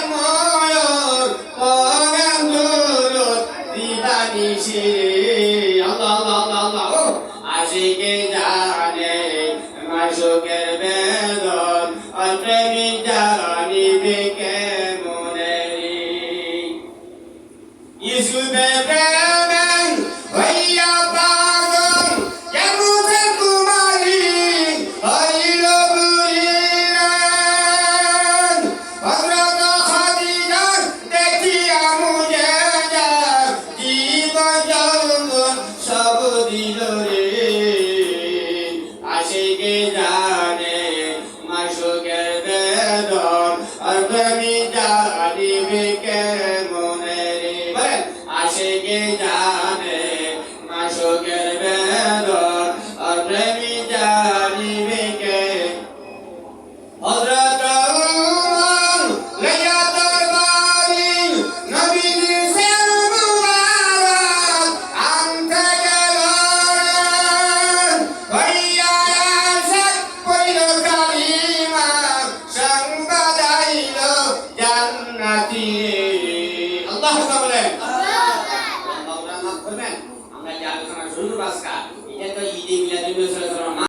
ময়ূর পরাণ দুরুদ দিবানিশি আল্লাহ আল্লাহ আল্লাহ আশিকে জানে মাশুকের বেদন প্রেমিক জানিবে কেমনে ইসুবে প্রেমেন হইয়া পাগল কেমনে কুমারী হইল বুড়িরান হযরত খাদিজার দেখিয়া মুজেজা জীবন যৌবন সব দিল রে আশিকে জানে মাশুকের বেদন আর প্রেমিক জানিবে কেমনে রে আশিকে জানে মাশুকের বেদন আর প্রেমিক জানিবে কে হযরত উমর লইয়া দরবারি নবীজি সের মুবারক আনতে গেলেন হইয়া আশাক পড়িল কালিমা সংবাদ আইল জান্নাতি আল্লাহু আকবার বলেন আমরা যে আলোচনা শুরু করব আজকে এটা তো ঈদে মিলাদুন নবী সাল্লাল্লাহু আলাইহি ওয়াসাল্লাম